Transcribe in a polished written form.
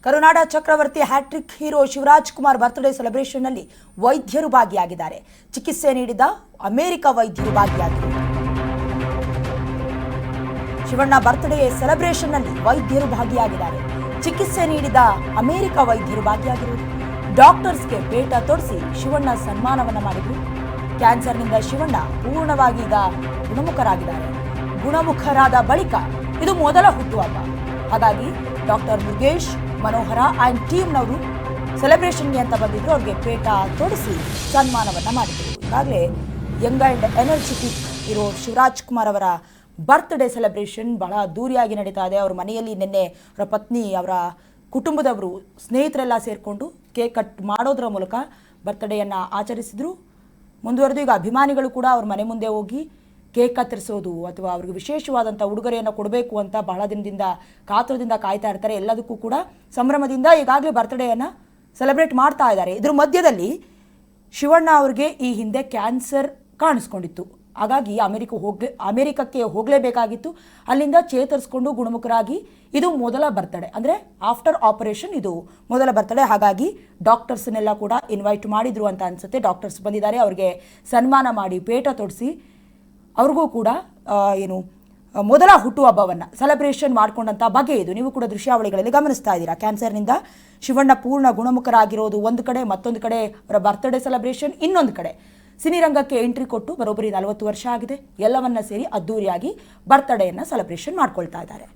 ಕರುನಾಡ ಚಕ್ರವರ್ತಿ hat-trick hero Shivaraj Kumar birthday ಸೆಲೆಬ್ರೇಷನ್ನಲ್ಲಿ ವೈದ್ಯರು ಭಾಗಿಯಾಗಿದ್ದಾರೆ. ಚಿಕಿತ್ಸೆ ನೀಡಿದ ಅಮೆರಿಕ ವೈದ್ಯರು ಭಾಗಿಯಾಗಿದ್ದಾರೆ. ಶಿವಣ್ಣ ಬರ್ತ್ಡೇ ಸೆಲೆಬ್ರೇಷನ್ನಲ್ಲಿ ವೈದ್ಯರು ಭಾಗಿಯಾಗಿದ್ದಾರೆ. ಚಿಕಿತ್ಸೆ ನೀಡಿದ ಅಮೆರಿಕ ವೈದ್ಯರು ಭಾಗಿಯಾಗಿರುವುದು. ಡಾಕ್ಟರ್ಸ್ಗೆ ಪೇಟ ತೊಡಿಸಿ ಶಿವಣ್ಣ ಸನ್ಮಾನವನ್ನ ಮಾಡಿದರು. ಕ್ಯಾನ್ಸರ್ನಿಂದ ಶಿವಣ್ಣ ಪೂರ್ಣವಾಗಿ ಈಗ ಗುಣಮುಖರಾಗಿದ್ದಾರೆ. ಗುಣಮುಖರಾದ ಬಳಿಕ ಇದು ಮೊದಲ ಹುಟ್ಟುಹಬ್ಬ. ಹಾಗಾಗಿ ಡಾಕ್ಟರ್ ಮುರುಗೇಶ್, ಮನೋಹರ ಆ್ಯಂಡ್ ಟೀಮ್ನವರು ಸೆಲೆಬ್ರೇಷನ್ಗೆ ಅಂತ ಬಂದಿದ್ರು. ಅವ್ರಿಗೆ ಪೇಟ ತೊಡಿಸಿ ಸನ್ಮಾನವನ್ನ ಮಾಡಿದರು. ಈಗಾಗಲೇ ಯಂಗ್ ಆ್ಯಂಡ್ ಎನರ್ಜೆಟಿಕ್ ಇರೋ ಶಿವರಾಜ್ ಕುಮಾರ್ ಅವರ ಬರ್ತ್ಡೇ ಸೆಲೆಬ್ರೇಷನ್ ಬಹಳ ಅದ್ದೂರಿಯಾಗಿ ನಡೀತಾ ಇದೆ. ಅವ್ರ ಮನೆಯಲ್ಲಿ ನಿನ್ನೆ ಅವರ ಪತ್ನಿ, ಅವರ ಕುಟುಂಬದವರು, ಸ್ನೇಹಿತರೆಲ್ಲ ಸೇರಿಕೊಂಡು ಕೇಕ್ ಕಟ್ ಮಾಡೋದ್ರ ಮೂಲಕ ಬರ್ತ್ಡೇಯನ್ನು ಆಚರಿಸಿದ್ರು. ಮುಂದುವರೆದು ಈಗ ಅಭಿಮಾನಿಗಳು ಕೂಡ ಅವ್ರ ಮನೆ ಮುಂದೆ ಹೋಗಿ ಕೇಕ್ ಕತ್ತರಿಸೋದು ಅಥವಾ ಅವ್ರಿಗೆ ವಿಶೇಷವಾದಂಥ ಉಡುಗೊರೆಯನ್ನು ಕೊಡಬೇಕು ಅಂತ ಬಹಳ ದಿನದಿಂದ ಕಾತುರದಿಂದ ಕಾಯ್ತಾ ಇರ್ತಾರೆ. ಎಲ್ಲದಕ್ಕೂ ಕೂಡ ಸಂಭ್ರಮದಿಂದ ಈಗಾಗಲೇ ಬರ್ತ್ಡೇಯನ್ನು ಸೆಲೆಬ್ರೇಟ್ ಮಾಡ್ತಾ ಇದ್ದಾರೆ. ಇದ್ರ ಮಧ್ಯದಲ್ಲಿ ಶಿವಣ್ಣ ಅವ್ರಿಗೆ ಈ ಹಿಂದೆ ಕ್ಯಾನ್ಸರ್ ಕಾಣಿಸ್ಕೊಂಡಿತ್ತು. ಹಾಗಾಗಿ ಅಮೆರಿಕಕ್ಕೆ ಹೋಗಲೇಬೇಕಾಗಿತ್ತು. ಅಲ್ಲಿಂದ ಚೇತರಿಸ್ಕೊಂಡು ಗುಣಮುಖರಾಗಿ ಇದು ಮೊದಲ ಬರ್ತ್ಡೇ, ಅಂದರೆ ಆಫ್ಟರ್ ಆಪರೇಷನ್ ಇದು ಮೊದಲ ಬರ್ತ್ಡೇ. ಹಾಗಾಗಿ ಡಾಕ್ಟರ್ಸ್ನೆಲ್ಲ ಕೂಡ ಇನ್ವೈಟ್ ಮಾಡಿದ್ರು ಅಂತ ಅನಿಸುತ್ತೆ. ಡಾಕ್ಟರ್ಸ್ ಬಂದಿದ್ದಾರೆ, ಅವ್ರಿಗೆ ಸನ್ಮಾನ ಮಾಡಿ ಪೇಟ ತೊಡಿಸಿ ಅವ್ರಿಗೂ ಕೂಡ ಮೊದಲ ಹುಟ್ಟುಹಬ್ಬವನ್ನು ಸೆಲೆಬ್ರೇಷನ್ ಮಾಡ್ಕೊಂಡಂಥ ಬಗೆ ಇದು. ನೀವು ಕೂಡ ದೃಶ್ಯಾವಳಿಗಳಲ್ಲಿ ಗಮನಿಸ್ತಾ ಇದ್ದೀರಾ. ಕ್ಯಾನ್ಸರ್ನಿಂದ ಶಿವಣ್ಣ ಪೂರ್ಣ ಗುಣಮುಖರಾಗಿರೋದು ಒಂದು ಕಡೆ, ಮತ್ತೊಂದು ಕಡೆ ಅವರ ಬರ್ತ್ಡೇ ಸೆಲೆಬ್ರೇಷನ್, ಇನ್ನೊಂದು ಕಡೆ ಸಿನಿರಂಗಕ್ಕೆ ಎಂಟ್ರಿ ಕೊಟ್ಟು ಬರೋಬ್ಬರಿ 40 ವರ್ಷ ಆಗಿದೆ. ಎಲ್ಲವನ್ನ ಸೇರಿ ಅದ್ದೂರಿಯಾಗಿ ಬರ್ತ್ಡೇಯನ್ನು ಸೆಲೆಬ್ರೇಷನ್ ಮಾಡ್ಕೊಳ್ತಾ ಇದ್ದಾರೆ.